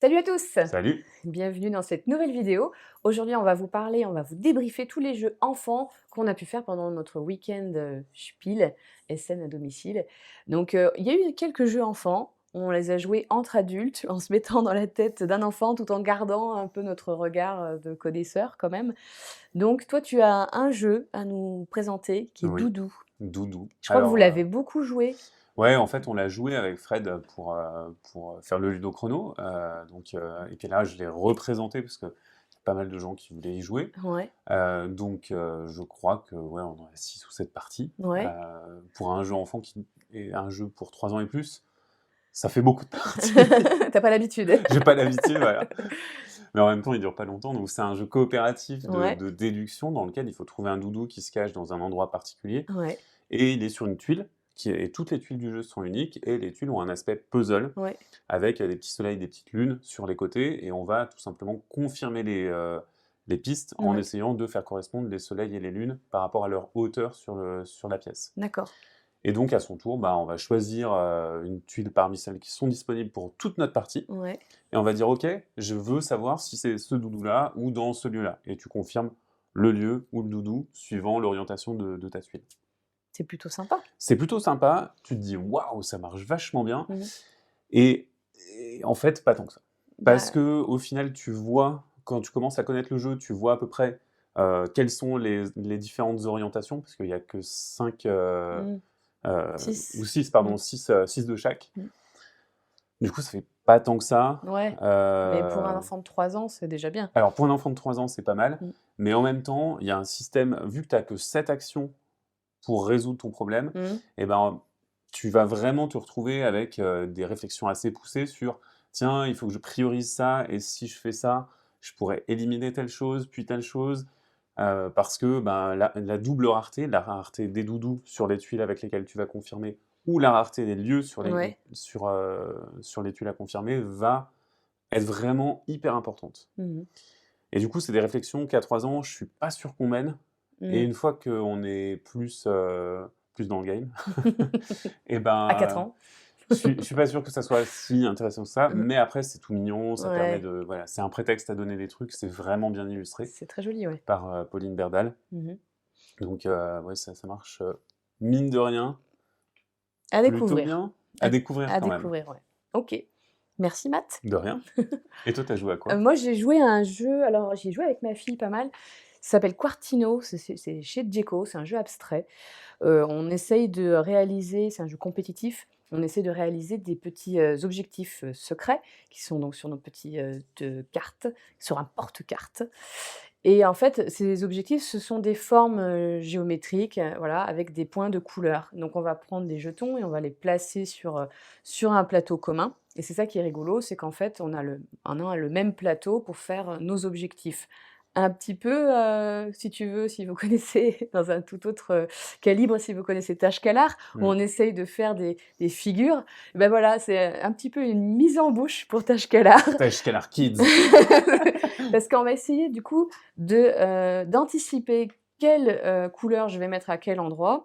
Salut à tous! Salut. Bienvenue dans cette nouvelle vidéo. Aujourd'hui, on va vous parler, on va vous débriefer tous les jeux enfants qu'on a pu faire pendant notre week-end Spiel, SN à domicile. Donc, il y a eu quelques jeux enfants. On les a joués entre adultes, en se mettant dans la tête d'un enfant, tout en gardant un peu notre regard de connaisseur quand même. Donc, toi, tu as un jeu à nous présenter qui est Oui, Doudou. Doudou. Je crois que vous Alors, l'avez beaucoup joué. ouais, en fait, on l'a joué avec Fred pour faire le ludo chrono. Et puis là, je l'ai représenté parce que y a pas mal de gens qui voulaient y jouer. Ouais, Je crois que ouais, on en a 6 ou 7 parties. ouais. Pour un jeu enfant qui est un jeu pour 3 ans et plus, ça fait beaucoup de parties. T'as pas l'habitude. J'ai pas l'habitude, voilà. Mais en même temps, il dure pas longtemps. Donc, c'est un jeu coopératif de, Ouais, de déduction dans lequel il faut trouver un doudou qui se cache dans un endroit particulier. ouais, Et il est sur une tuile, et toutes les tuiles du jeu sont uniques, et les tuiles ont un aspect puzzle, ouais. avec des petits soleils, des petites lunes sur les côtés, et on va tout simplement confirmer les pistes en Ouais, essayant de faire correspondre les soleils et les lunes par rapport à leur hauteur sur la pièce. d'accord. Et donc à son tour, on va choisir une tuile parmi celles qui sont disponibles pour toute notre partie, Ouais. et on va dire ok, je veux savoir si c'est ce doudou-là ou dans ce lieu-là, et tu confirmes le lieu ou le doudou suivant l'orientation de ta tuile. C'est plutôt sympa. C'est plutôt sympa, tu te dis: «Waouh, ça marche vachement bien» Mmh. et et en fait, pas tant que ça. Parce Bah, qu'au final, tu vois, quand tu commences à connaître le jeu, tu vois à peu près, quelles sont les différentes orientations, parce qu'il y a que 5 mmh, ou 6. 6 Mmh, pardon, 6 de chaque. mmh. Du coup, ça fait pas tant que ça. Ouais, mais pour un enfant de 3 ans, c'est déjà bien. Alors pour un enfant de 3 ans, c'est pas mal, Mmh. mais en même temps, il y a un système, vu que tu as que 7 actions pour résoudre ton problème, Mmh. et ben, tu vas vraiment te retrouver avec, des réflexions assez poussées sur: «Tiens, il faut que je priorise ça et si je fais ça, je pourrais éliminer telle chose, puis telle chose». Parce que, ben, la double rareté, la rareté des doudous sur les tuiles avec lesquelles tu vas confirmer ou la rareté des lieux Ouais. sur les tuiles à confirmer va être vraiment hyper importante. Mmh mh. Et du coup, c'est des réflexions qu'à 3 ans, je suis pas sûr qu'on mène, et Mmh. une fois qu'on est plus dans le game, et À 4 ben, ans. je suis pas sûr que ça soit si intéressant que ça, Mmh. mais après c'est tout mignon, ça permet Ouais, de voilà, c'est un prétexte à donner des trucs, c'est vraiment bien illustré c'est très joli, ouais. par, Pauline Berdal. Mmh mh. Donc ouais, ça marche, mine de rien, À plutôt découvrir. bien. À À découvrir à quand même. découvrir, ouais. OK. Merci Matt. De rien. Et toi, tu as joué à quoi? Moi, j'ai joué à un jeu, alors j'ai joué avec ma fille pas mal, ça s'appelle Quartino, c'est chez Djeco, c'est un jeu abstrait. On essaye de réaliser, c'est un jeu compétitif, on essaie de réaliser des petits, objectifs, secrets qui sont donc sur nos petits, de cartes, sur un porte-cartes. Et en fait, ces objectifs, ce sont des formes, géométriques, voilà, avec des points de couleur. Donc on va prendre des jetons et on va les placer sur un plateau commun, et c'est ça qui est rigolo, c'est qu'en fait, on a le même plateau pour faire, nos objectifs. Un petit peu, si tu veux, si vous connaissez dans un tout autre, calibre, si vous connaissez Tâche-Calard, où Mmh. on essaye de faire des figures, ben voilà, c'est un petit peu une mise en bouche pour Tâche-Calard. Teshkelar Kids. Parce qu'on va essayer du coup d'anticiper quelle, couleur je vais mettre à quel endroit,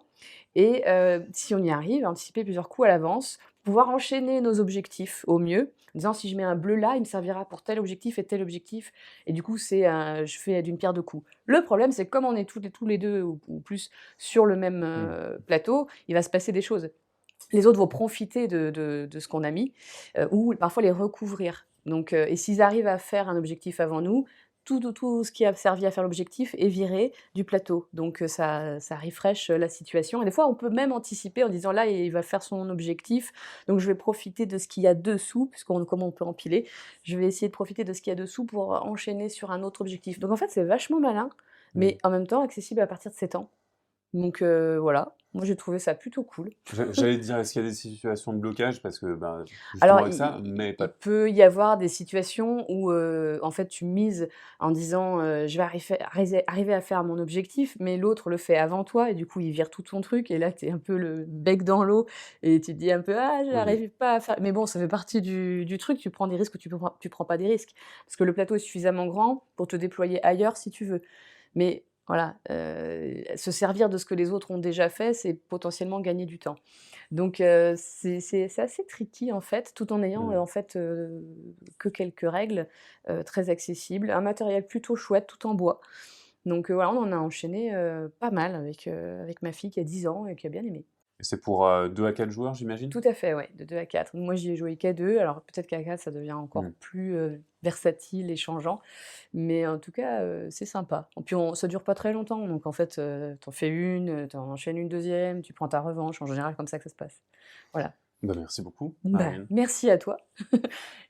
et si on y arrive, anticiper plusieurs coups à l'avance, pouvoir enchaîner nos objectifs au mieux, en disant: «Si je mets un bleu là, il me servira pour tel objectif et tel objectif», et du coup c'est je fais d'une pierre deux coups. Le problème, c'est que comme on est tous les 2 ou plus sur le même, Mmh. plateau, il va se passer des choses. Les autres vont profiter de ce qu'on a mis, ou parfois les recouvrir. Donc et s'ils arrivent à faire un objectif avant nous, tout ce qui a servi à faire l'objectif est viré du plateau. Donc ça refresh, la situation, et des fois, on peut même anticiper en disant: «Là, il va faire son objectif, donc je vais profiter de ce qu'il y a dessous», puisqu'on comme on peut empiler, je vais essayer de profiter de ce qu'il y a dessous pour enchaîner sur un autre objectif. Donc en fait, c'est vachement malin, Mmh. mais en même temps accessible à partir de 7 ans. Donc voilà, moi j'ai trouvé ça plutôt cool. J'allais te dire, est-ce qu'il y a des situations de blocage? Parce que, ben, justement Alors, avec ça, mais il pas peut y avoir des situations où, en fait, tu mises en disant, «Je vais arriver à faire mon objectif», mais l'autre le fait avant toi et du coup, il vire tout ton truc, et là, tu es un peu le bec dans l'eau et tu te dis un peu: «Ah, OK. j'arrive pas à faire», mais bon, ça fait partie du truc, tu prends des risques ou tu prends pas des risques. Parce que le plateau est suffisamment grand pour te déployer ailleurs si tu veux. Mais Voilà, se servir de ce que les autres ont déjà fait, c'est potentiellement gagner du temps. Donc c'est assez tricky, en fait, tout en ayant, Mmh. en fait, que quelques règles, très accessibles. Un matériel plutôt chouette, tout en bois. Donc voilà, on en a enchaîné, pas mal avec ma fille qui a 10 ans et qui a bien aimé. Et c'est pour, 2 à 4 joueurs, j'imagine? Tout à fait, ouais, de 2 à 4. Moi, j'y ai joué qu'à 2. Alors peut-être qu'à 4, ça devient encore Mmh. plus, versatile et changeant, mais en tout cas, c'est sympa. Et puis ça dure pas très longtemps, donc en fait, tu en fais une, tu en enchaînes une deuxième, tu prends ta revanche. En général, comme ça que ça se passe. Voilà. Bah, merci beaucoup, Bah, Marianne. merci à toi.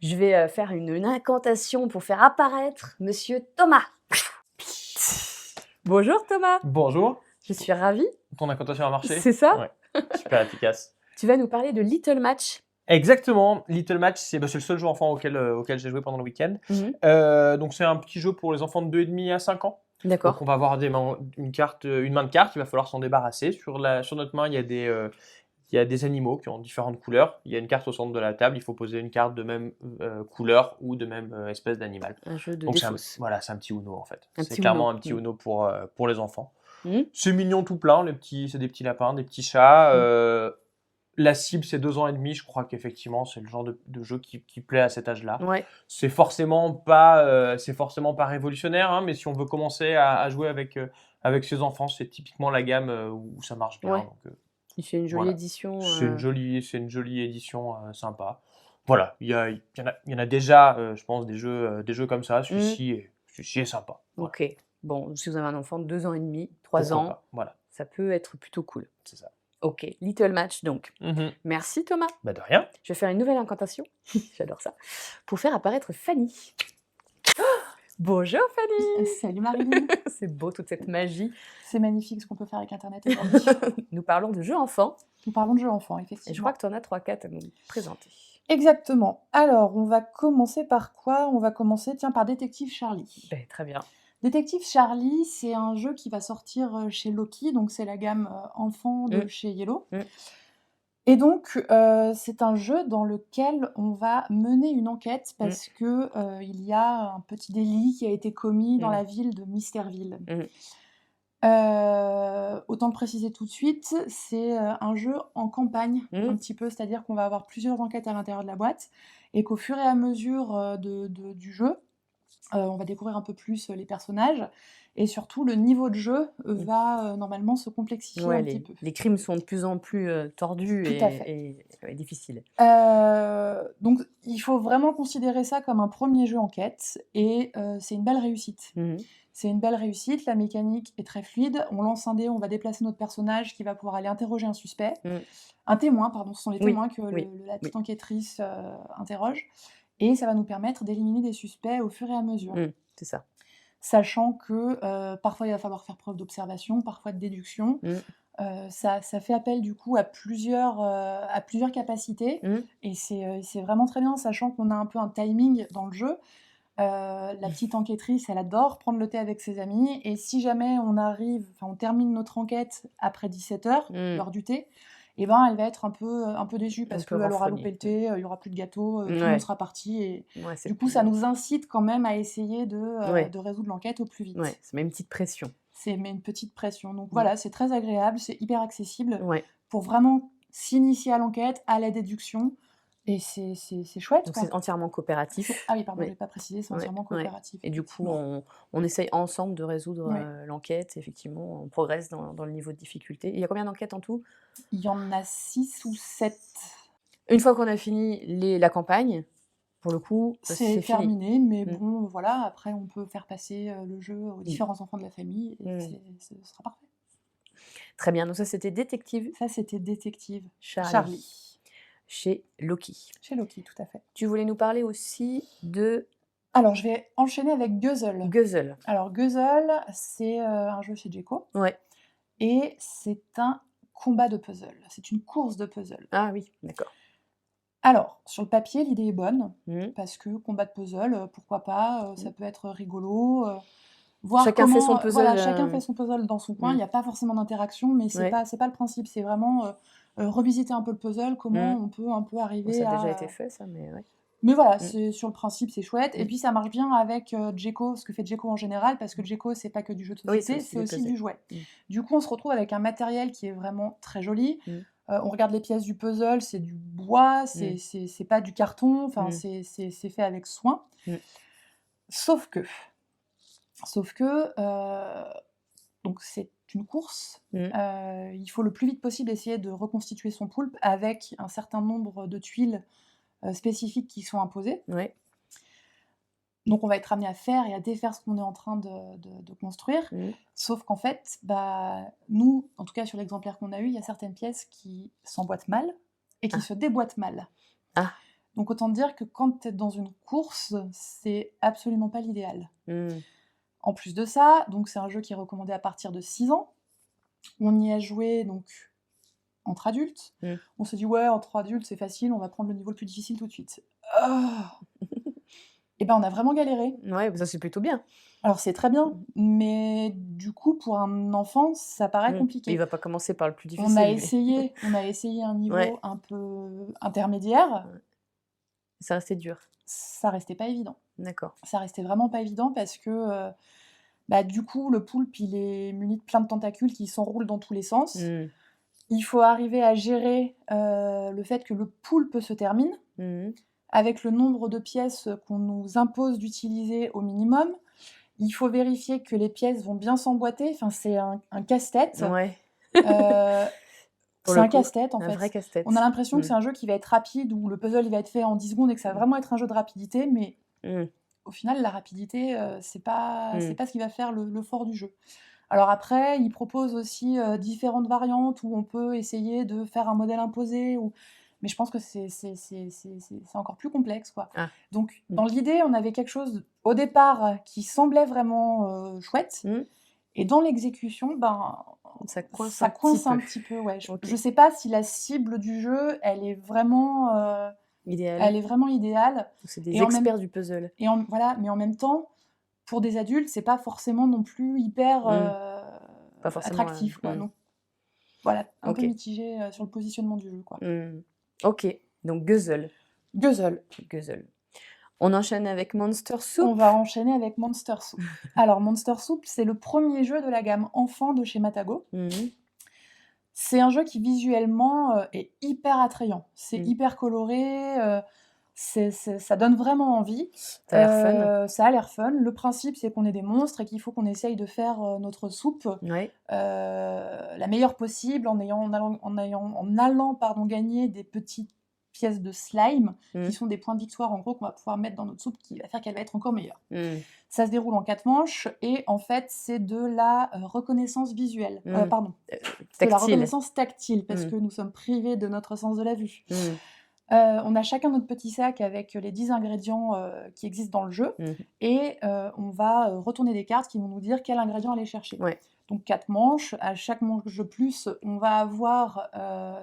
Je vais, faire une incantation pour faire apparaître monsieur Thomas. Bonjour Thomas, Bonjour, je suis ravie. ton incantation a marché? C'est ça? Ouais, super efficace. Tu vas nous parler de Little Match. Exactement, Little Match, c'est le seul jeu enfant auquel j'ai joué pendant le week-end. Mmh. Donc c'est un petit jeu pour les enfants de 2,5 à 5 ans. Donc D'accord. on va avoir une main de cartes, il va falloir s'en débarrasser. Sur notre main, il y a des animaux qui ont différentes couleurs. Il y a une carte au centre de la table, il faut poser une carte de même couleur ou de même espèce d'animal. Un jeu de Donc défausse. voilà, c'est un petit Uno en fait. Un C'est petit clairement Uno. un petit Mmh. Uno pour les enfants. Mmh. C'est mignon tout plein, c'est des petits lapins, des petits chats. Mmh. La cible, c'est 2 ans et demi. Je crois qu'effectivement, c'est le genre de jeu qui plaît à cet âge-là. Ouais. C'est forcément pas révolutionnaire, hein, mais si on veut commencer à jouer avec ses enfants, c'est typiquement la gamme où ça marche bien. Ouais. Donc, Il fait une jolie voilà. édition, C'est une jolie édition sympa. Voilà, il y en a déjà, je pense, des jeux comme ça. Mmh. Celui-ci est sympa. Voilà. OK. Bon, si vous avez un enfant de 2 ans et demi, 3 Pourquoi ans, pas. Voilà, ça peut être plutôt cool. c'est ça. OK, Little Match donc. Mhm. Merci Thomas. Bah de rien. Je vais faire une nouvelle incantation, j'adore ça, pour faire apparaître Fanny. Bonjour Fanny! Salut Marilyn, C'est beau toute cette magie. c'est magnifique ce qu'on peut faire avec Internet aujourd'hui. Nous parlons de jeux enfants Nous parlons de jeux enfants, et effectivement. je crois que tu en as 3-4 à nous présenter. Exactement. Alors, on va commencer par quoi? On va commencer, tiens, par Détective Charlie. Ben, très bien. Détective Charlie, c'est un jeu qui va sortir chez Loki, donc c'est la gamme enfant de chez Yellow. Mm. Et donc, c'est un jeu dans lequel on va mener une enquête parce que il y a un petit délit qui a été commis dans la ville de Misterville. Autant le préciser tout de suite, c'est un jeu en campagne, un petit peu, c'est-à-dire qu'on va avoir plusieurs enquêtes à l'intérieur de la boîte et qu'au fur et à mesure du jeu, on va découvrir un peu plus les personnages et surtout le niveau de jeu va normalement se complexifier Ouais, un petit peu. les crimes sont de plus en plus tordus Tout à fait. et difficiles. Donc il faut vraiment considérer ça comme un premier jeu enquête et c'est une belle réussite. Mhm. C'est une belle réussite, la mécanique est très fluide, on lance un dé, on va déplacer notre personnage qui va pouvoir aller interroger un suspect. Un témoin, pardon, ce sont les Oui, témoins que oui, la petite enquêtrice interroge, et ça va nous permettre d'éliminer des suspects au fur et à mesure. C'est ça. Sachant que parfois il va falloir faire preuve d'observation, parfois de déduction. Ça fait appel du coup à plusieurs capacités, et c'est vraiment très bien, sachant qu'on a un peu un timing dans le jeu. La petite enquêtrice, elle adore prendre le thé avec ses amis, et si jamais on termine notre enquête après 17h, l'heure du thé, et ben elle va être un peu déçue parce qu'elle aura loupé le thé, il y aura plus de gâteau, tout le monde sera parti, et du coup ça nous incite quand même à essayer de résoudre l'enquête au plus vite. Ouais, ça met une petite pression. C'est met une petite pression. Donc voilà, c'est très agréable, c'est hyper accessible pour vraiment s'initier à l'enquête, à la déduction. Et c'est chouette. Donc quoi. c'est entièrement coopératif. Ah oui, pardon, je n'ai pas précisé, c'est entièrement coopératif. Et du coup, on essaye ensemble de résoudre l'enquête. Effectivement, on progresse dans le niveau de difficulté. Il y a combien d'enquêtes en tout? Il y en a 6 ou 7. Une fois qu'on a fini la campagne, pour le coup, c'est terminé. Fini. Mais bon, voilà, après on peut faire passer le jeu aux différents enfants de la famille et ce sera parfait. Très bien, donc ça c'était Détective. Ça c'était Détective Charlie. Chez Loki. Chez Loki, tout à fait. Tu voulais nous parler aussi de... Alors, je vais enchaîner avec Guzzle. Guzzle. Alors, Guzzle, c'est un jeu chez Djeco. Ouais. Et c'est un combat de puzzle. C'est une course de puzzle. Ah oui, d'accord. Alors, sur le papier, l'idée est bonne, parce que combat de puzzle, pourquoi pas, ça peut être rigolo. Chacun fait son puzzle. Voilà, chacun fait son puzzle dans son coin. Il n'y a pas forcément d'interaction, mais c'est pas le principe. C'est vraiment revisiter un peu le puzzle, comment on peut un peu arriver ça a à... déjà été fait, ça, mais ouais. Mais voilà, Mmh. sur le principe, c'est chouette. Et Mmh. puis ça marche bien avec Djeco, ce que fait Djeco en général, parce que Djeco, c'est pas que du jeu de Oui, c'est société, aussi c'est du aussi puzzle. du jouet. Mmh. Du coup, on se retrouve avec un matériel qui est vraiment très joli. Mmh. On regarde les pièces du puzzle, c'est du bois, Mmh. c'est pas du carton, enfin, Mmh. c'est fait avec soin. Mmh. Sauf que, donc c'est une course. Mmh. Il faut le plus vite possible essayer de reconstituer son poulpe avec un certain nombre de tuiles spécifiques qui sont imposées. Ouais. Donc on va être amené à faire et à défaire ce qu'on est en train de construire. Mmh. Sauf qu'en fait, nous, en tout cas sur l'exemplaire qu'on a eu, il y a certaines pièces qui s'emboîtent mal et qui Ah. se déboîtent mal. Ah. Donc autant dire que quand tu es dans une course, c'est absolument pas l'idéal. Mmh. En plus de ça, donc c'est un jeu qui est recommandé à partir de 6 ans. On y a joué donc entre adultes. Mmh. On se dit ouais, entre adultes c'est facile, on va prendre le niveau le plus difficile tout de suite. Ah. Et on a vraiment galéré. Ouais, ça c'est plutôt bien. Alors c'est très bien, mais du coup pour un enfant ça paraît Il compliqué. va pas commencer par le plus difficile. On a lui. essayé un niveau Ouais. un peu intermédiaire, Ça restait dur. ça restait pas évident. D'accord. Ça restait vraiment pas évident parce que du coup le poulpe il est muni de plein de tentacules qui s'enroulent dans tous les sens. Mmh. Il faut arriver à gérer le fait que le poulpe se termine Mmh. avec le nombre de pièces qu'on nous impose d'utiliser au minimum. Il faut vérifier que les pièces vont bien s'emboîter. Enfin, c'est un casse-tête. Ouais. Pour C'est le un coup, casse-tête, en un fait. vrai casse-tête. On a l'impression que Mmh. c'est un jeu qui va être rapide, où le puzzle il va être fait en 10 secondes et que ça va vraiment être un jeu de rapidité, mais Mmh. au final, la rapidité, c'est pas Mmh. ce qui va faire le fort du jeu. Alors après, il propose aussi différentes variantes où on peut essayer de faire un modèle imposé, mais je pense que c'est encore plus complexe, quoi. Ah. Donc, Mmh. dans l'idée, on avait quelque chose au départ qui semblait vraiment chouette, Mmh. et dans l'exécution, Ça coince ça un coince petit un peu. petit peu. Ouais. Ok. Je sais pas si la cible du jeu, elle est vraiment Idéal. idéale. C'est des Et en même- experts du puzzle. Voilà, mais en même temps, pour des adultes, c'est pas forcément non plus hyper Pas forcément, attractif, quoi. mmh. Donc voilà, un Ok. peu mitigé sur le positionnement du jeu, quoi. Mmh. Ok, donc Guzzle. Guzzle. On enchaîne avec Monster Soup. On va enchaîner avec Monster Soup. Alors Monster Soup, c'est le premier jeu de la gamme enfant de chez Matago. Mmh. C'est un jeu qui visuellement est hyper attrayant. C'est Mmh. hyper coloré. Ça donne vraiment envie. Ça a l'air fun. Ça a l'air fun. Le principe, c'est qu'on est des monstres et qu'il faut qu'on essaye de faire notre soupe Ouais. la meilleure possible en allant gagner des petites pièces de slime Mmh. qui sont des points de victoire en gros qu'on va pouvoir mettre dans notre soupe qui va faire qu'elle va être encore meilleure. Mmh. Ça se déroule en 4 manches et en fait c'est de la reconnaissance visuelle. Mmh. C'est de la Tactile. reconnaissance tactile parce Mmh. que nous sommes privés de notre sens de la vue. Mmh. On a chacun notre petit sac avec les 10 ingrédients qui existent dans le jeu Mmh. et on va retourner des cartes qui vont nous dire quel ingrédient aller chercher. Ouais. Donc 4 manches, à chaque manche de plus, on va avoir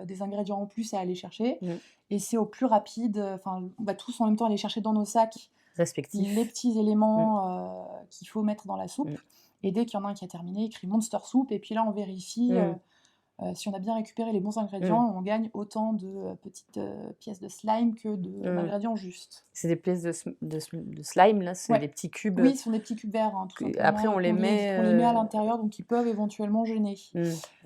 des ingrédients en plus à aller chercher Mmh. et c'est au plus rapide, on va tous en même temps aller chercher dans nos sacs Respectif. les petits éléments qu'il faut mettre dans la soupe. Mmh. Et dès qu'il y en a un qui a terminé, écrit Monster Soup et puis là on vérifie si on a bien récupéré les bons ingrédients, on gagne autant de petites pièces de slime que d'ingrédients justes. C'est des pièces de slime, là, c'est Ouais. des petits cubes. Oui, ce sont des petits cubes verts, hein, tout Et simplement, après, on les qu'on met, qu'on les met à l'intérieur, donc ils peuvent éventuellement gêner.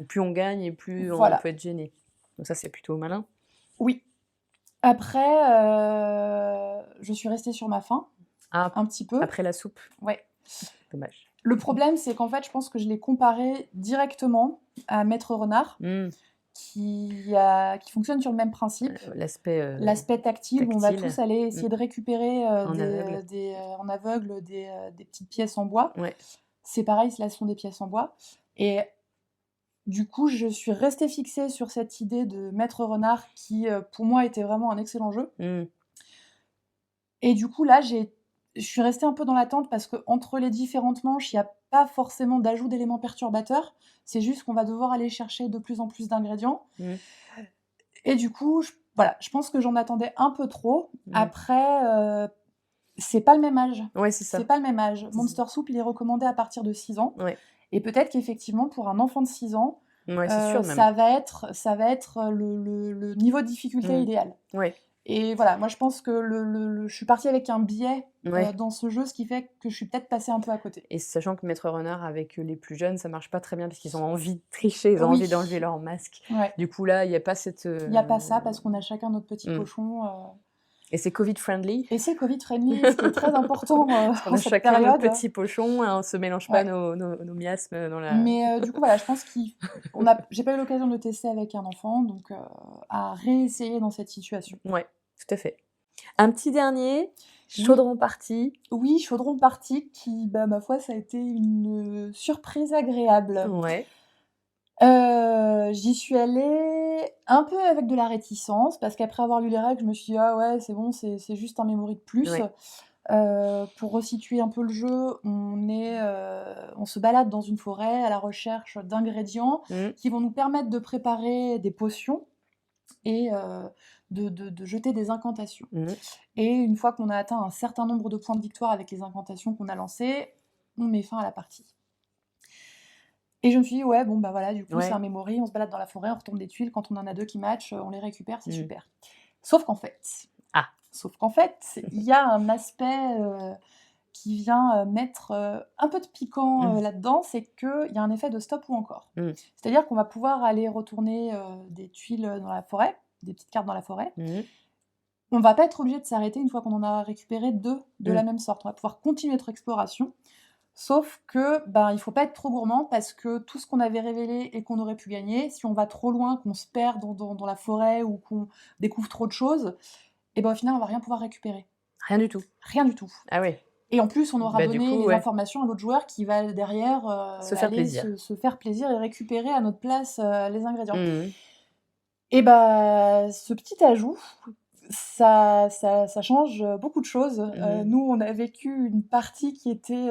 Plus on gagne et plus Voilà. on peut être gêné. Donc ça, c'est plutôt malin. Oui. Après, je suis restée sur ma faim, Ah, un petit peu. après la soupe. Ouais. Dommage. Le problème, c'est qu'en fait, je pense que je l'ai comparé directement à Maître Renard, qui fonctionne sur le même principe. L'aspect Tactile, où on va tactile. tous aller essayer de récupérer En aveugle. en aveugle des petites pièces en bois. Ouais. C'est pareil, là, ce sont des pièces en bois. Et du coup, je suis restée fixée sur cette idée de Maître Renard qui, pour moi, était vraiment un excellent jeu. Et du coup, là, je suis restée un peu dans l'attente parce qu'entre les différentes manches, il n'y a pas forcément d'ajout d'éléments perturbateurs. C'est juste qu'on va devoir aller chercher de plus en plus d'ingrédients. Et du coup, je pense que j'en attendais un peu trop. Après, c'est pas le même âge. Ouais, c'est ça. C'est pas le même âge. Monster Soup, il est recommandé à partir de 6 ans. Ouais. Et peut-être qu'effectivement, pour un enfant de 6 ans, Ouais, c'est sûr, même. ça va être le niveau de difficulté idéal. Ouais. Et voilà, moi je pense que je suis partie avec un biais Ouais. dans ce jeu, ce qui fait que je suis peut-être passée un peu à côté. Et sachant que Maître Renard avec les plus jeunes, ça marche pas très bien parce qu'ils ont envie de tricher, ils ont Oui. envie d'enlever leur masque. Ouais. Du coup là, il y a pas cette, Il n'y a pas ça parce qu'on a chacun notre petit cochon. Et c'est Covid friendly. Et c'est Covid friendly, ce qui est très important Parce qu'on en a cette chacun notre période. petit pochon, hein, on se mélange pas Ouais. nos miasmes dans la... Mais du coup, voilà, je pense j'ai pas eu l'occasion de le tester avec un enfant, donc à réessayer dans cette situation. Ouais, tout à fait. Un petit dernier, chaudron party. Oui, chaudron party qui, bah, ma foi, ça a été une surprise agréable. Ouais. J'y suis allée un peu avec de la réticence parce qu'après avoir lu les règles, je me suis dit: «Ah ouais, c'est bon, c'est juste un memory de plus». Ouais. Pour resituer un peu le jeu, on se balade dans une forêt à la recherche d'ingrédients qui vont nous permettre de préparer des potions et de jeter des incantations. Et une fois qu'on a atteint un certain nombre de points de victoire avec les incantations qu'on a lancées, on met fin à la partie. Et je me suis dit: «Ouais, bon, bah, voilà, du coup, c'est un memory, on se balade dans la forêt, on retombe des tuiles, quand on en a 2 qui matchent, on les récupère, c'est super». Sauf qu'en fait, il y a un aspect, qui vient, mettre, un peu de piquant, là-dedans, c'est qu'il y a un effet de stop ou encore. C'est-à-dire qu'on va pouvoir aller retourner, des tuiles, dans la forêt, des petites cartes dans la forêt. On va pas être obligé de s'arrêter une fois qu'on en a récupéré 2 de la même sorte. On va pouvoir continuer notre exploration. Sauf que, ben, il faut pas être trop gourmand parce que tout ce qu'on avait révélé et qu'on aurait pu gagner, si on va trop loin, qu'on se perd dans la forêt ou qu'on découvre trop de choses, et ben, au final, on va rien pouvoir récupérer. Rien du tout. Rien du tout. Ah ouais. Et en plus, on aura Bah, du donné coup, les informations à l'autre joueur qui va derrière Se faire aller plaisir. se faire plaisir et récupérer à notre place les ingrédients. Et bah, ce petit ajout, ça change beaucoup de choses. Nous, on a vécu une partie qui était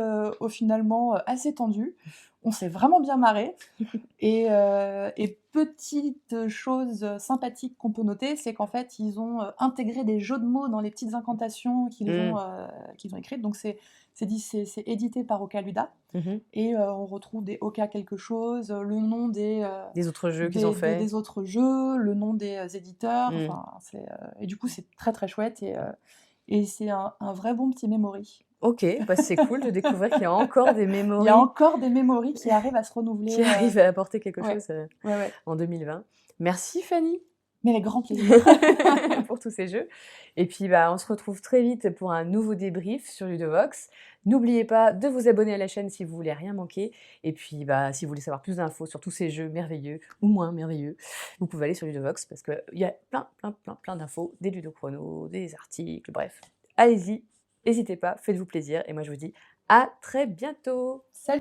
finalement assez tendue. On s'est vraiment bien marrés. Et petite chose sympathique qu'on peut noter, c'est qu'en fait, ils ont intégré des jeux de mots dans les petites incantations qu'ils ont écrites. Donc c'est édité par Okaluda. Et on retrouve des Oka quelque chose, le nom des autres jeux qu'ils ont fait. des autres jeux, le nom des éditeurs. Enfin, et du coup, c'est très très chouette et c'est un vrai bon petit memory. Ok, bah c'est cool de découvrir qu'il y a encore des Il memories y a encore des memories qui arrivent à se renouveler. qui arrivent à apporter quelque ouais. chose Ouais. en 2020. Merci Fanny Mais avec grand plaisir. pour tous ces jeux. Et puis bah, on se retrouve très vite pour un nouveau débrief sur Ludovox. N'oubliez pas de vous abonner à la chaîne si vous voulez rien manquer. Et puis bah, si vous voulez savoir plus d'infos sur tous ces jeux merveilleux ou moins merveilleux, vous pouvez aller sur Ludovox parce qu'il y a plein d'infos, des ludochronos, des articles, bref. Allez-y, n'hésitez pas, faites-vous plaisir. Et moi je vous dis à très bientôt. Salut!